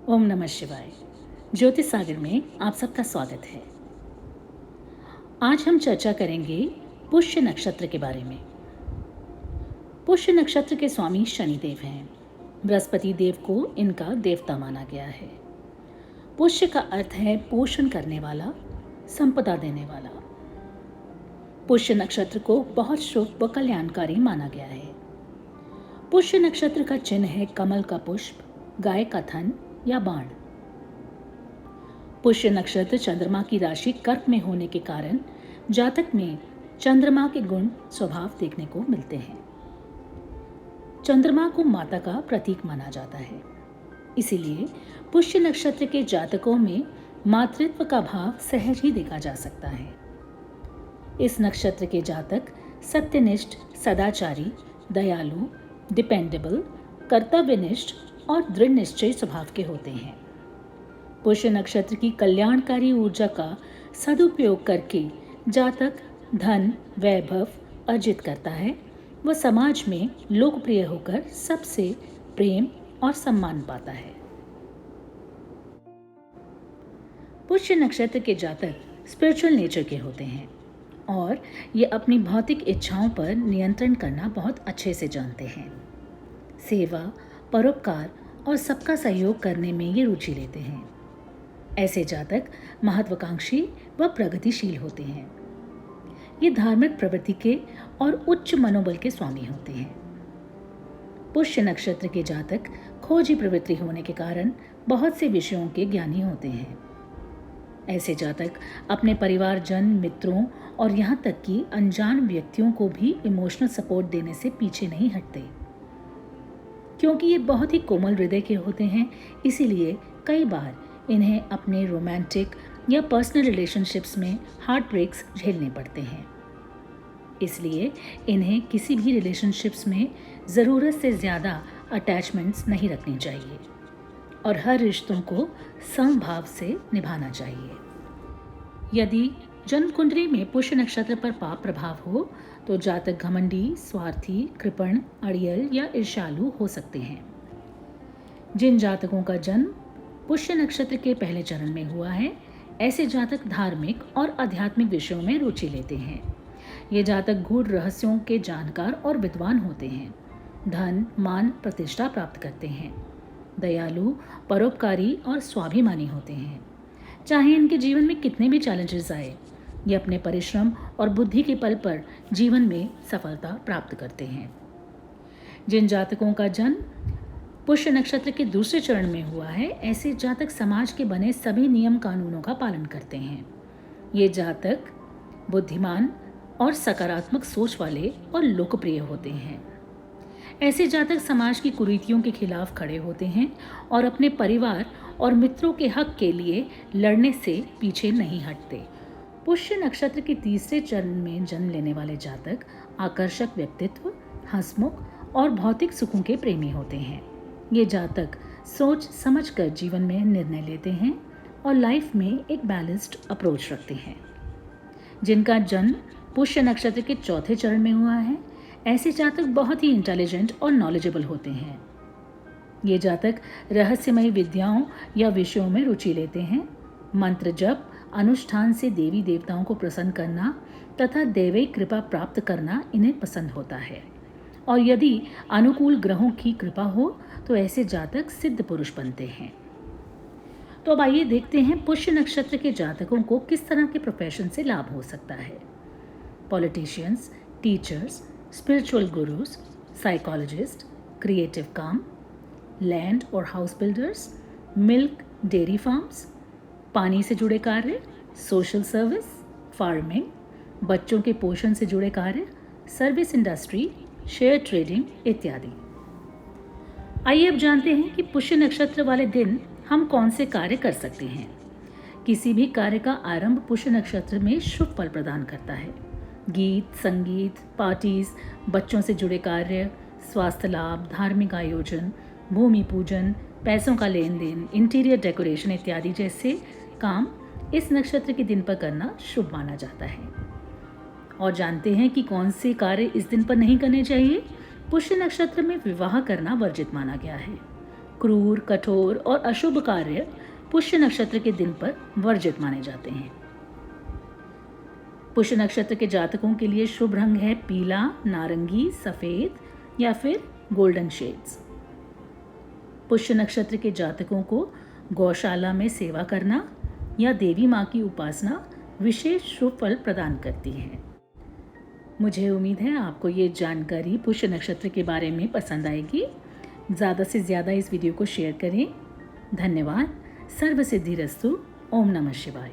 ओम नमः शिवाय। ज्योतिष सागर में आप सबका स्वागत है। आज हम चर्चा करेंगे पुष्य नक्षत्र के बारे में। पुष्य नक्षत्र के स्वामी शनिदेव हैं। बृहस्पति देव को इनका देवता माना गया है। पुष्य का अर्थ है पोषण करने वाला, संपदा देने वाला। पुष्य नक्षत्र को बहुत शुभ व कल्याणकारी माना गया है। पुष्य नक्षत्र का चिन्ह है कमल का पुष्प, गाय का थन या बाण। पुष्य नक्षत्र चंद्रमा की राशि कर्क में होने के कारण जातक में चंद्रमा के गुण स्वभाव देखने को मिलते हैं। चंद्रमा को माता का प्रतीक माना जाता है, इसीलिए पुष्य नक्षत्र के जातकों में मातृत्व का भाव सहज ही देखा जा सकता है। इस नक्षत्र के जातक सत्यनिष्ठ, सदाचारी, दयालु, डिपेंडेबल, कर्तव्यनिष्ठ और दृढ़ निश्चय स्वभाव के होते हैं। पुष्य नक्षत्र की कल्याणकारी ऊर्जा का सदुपयोग करके जातक धन, वैभव अर्जित करता है। वह समाज में लोकप्रिय होकर सबसे प्रेम और सम्मान पाता है। पुष्य नक्षत्र के जातक स्पिरिचुअल नेचर के होते हैं और ये अपनी भौतिक इच्छाओं पर नियंत्रण करना बहुत अच्छे से जानते हैं। सेवा, परोपकार और सबका सहयोग करने में ये रुचि लेते हैं। ऐसे जातक महत्वाकांक्षी व प्रगतिशील होते हैं। ये धार्मिक प्रवृत्ति के और उच्च मनोबल के स्वामी होते हैं। पुष्य नक्षत्र के जातक खोजी प्रवृत्ति होने के कारण बहुत से विषयों के ज्ञानी होते हैं। ऐसे जातक अपने परिवारजन, मित्रों और यहाँ तक कि अनजान व्यक्तियों को भी इमोशनल सपोर्ट देने से पीछे नहीं हटते। क्योंकि ये बहुत ही कोमल हृदय के होते हैं, इसीलिए कई बार इन्हें अपने रोमांटिक या पर्सनल रिलेशनशिप्स में हार्ट ब्रेक्स झेलने पड़ते हैं। इसलिए इन्हें किसी भी रिलेशनशिप्स में ज़रूरत से ज़्यादा अटैचमेंट्स नहीं रखनी चाहिए और हर रिश्तों को समभाव से निभाना चाहिए। यदि जन्म कुंडली में पुष्य नक्षत्र पर पाप प्रभाव हो तो जातक घमंडी, स्वार्थी, कृपण, अड़ियल या ईर्ष्यालु हो सकते हैं। जिन जातकों का जन्म पुष्य नक्षत्र के पहले चरण में हुआ है, ऐसे जातक धार्मिक और आध्यात्मिक विषयों में रुचि लेते हैं। ये जातक गूढ़ रहस्यों के जानकार और विद्वान होते हैं। धन, मान, प्रतिष्ठा प्राप्त करते हैं। दयालु, परोपकारी और स्वाभिमानी होते हैं। चाहे इनके जीवन में कितने भी चैलेंजेस आए, ये अपने परिश्रम और बुद्धि के बल पर जीवन में सफलता प्राप्त करते हैं। जिन जातकों का जन्म पुष्य नक्षत्र के दूसरे चरण में हुआ है, ऐसे जातक समाज के बने सभी नियम कानूनों का पालन करते हैं। ये जातक बुद्धिमान और सकारात्मक सोच वाले और लोकप्रिय होते हैं। ऐसे जातक समाज की कुरीतियों के खिलाफ खड़े होते हैं और अपने परिवार और मित्रों के हक के लिए लड़ने से पीछे नहीं हटते। पुष्य नक्षत्र के तीसरे चरण में जन्म लेने वाले जातक आकर्षक व्यक्तित्व, हंसमुख और भौतिक सुखों के प्रेमी होते हैं। ये जातक सोच समझकर जीवन में निर्णय लेते हैं और लाइफ में एक बैलेंस्ड अप्रोच रखते हैं। जिनका जन्म पुष्य नक्षत्र के चौथे चरण में हुआ है, ऐसे जातक बहुत ही इंटेलिजेंट और नॉलेजेबल होते हैं। ये जातक रहस्यमयी विद्याओं या विषयों में रुचि लेते हैं। मंत्र जप, अनुष्ठान से देवी देवताओं को प्रसन्न करना तथा दैवी कृपा प्राप्त करना इन्हें पसंद होता है। और यदि अनुकूल ग्रहों की कृपा हो तो ऐसे जातक सिद्ध पुरुष बनते हैं। तो अब आइए देखते हैं पुष्य नक्षत्र के जातकों को किस तरह के प्रोफेशन से लाभ हो सकता है। Politicians, teachers, spiritual gurus, psychologist, creative काम, लैंड और house builders, milk dairy farms, पानी से जुड़े कार्य, सोशल सर्विस, फार्मिंग, बच्चों के पोषण से जुड़े कार्य, सर्विस इंडस्ट्री, शेयर ट्रेडिंग इत्यादि। आइए अब जानते हैं कि पुष्य नक्षत्र वाले दिन हम कौन से कार्य कर सकते हैं। किसी भी कार्य का आरंभ पुष्य नक्षत्र में शुभ फल प्रदान करता है। गीत, संगीत, पार्टीज, बच्चों से जुड़े कार्य, स्वास्थ्य लाभ, धार्मिक आयोजन, भूमि पूजन, पैसों का लेन देन, इंटीरियर डेकोरेशन इत्यादि जैसे काम इस नक्षत्र के दिन पर करना शुभ माना जाता है। और जानते हैं कि कौन से कार्य इस दिन पर नहीं करने चाहिए। पुष्य नक्षत्र में विवाह करना वर्जित माना गया है। क्रूर, कठोर और अशुभ कार्य पुष्य नक्षत्र के दिन पर वर्जित माने जाते हैं। पुष्य नक्षत्र के जातकों के लिए शुभ रंग है पीला, नारंगी, सफेद या फिर गोल्डन शेड्स। पुष्य नक्षत्र के जातकों को गौशाला में सेवा करना या देवी माँ की उपासना विशेष शुभ फल प्रदान करती है। मुझे उम्मीद है आपको ये जानकारी पुष्य नक्षत्र के बारे में पसंद आएगी। ज़्यादा से ज़्यादा इस वीडियो को शेयर करें। धन्यवाद। सर्व सिद्धिरस्तु। ओम नमः शिवाय।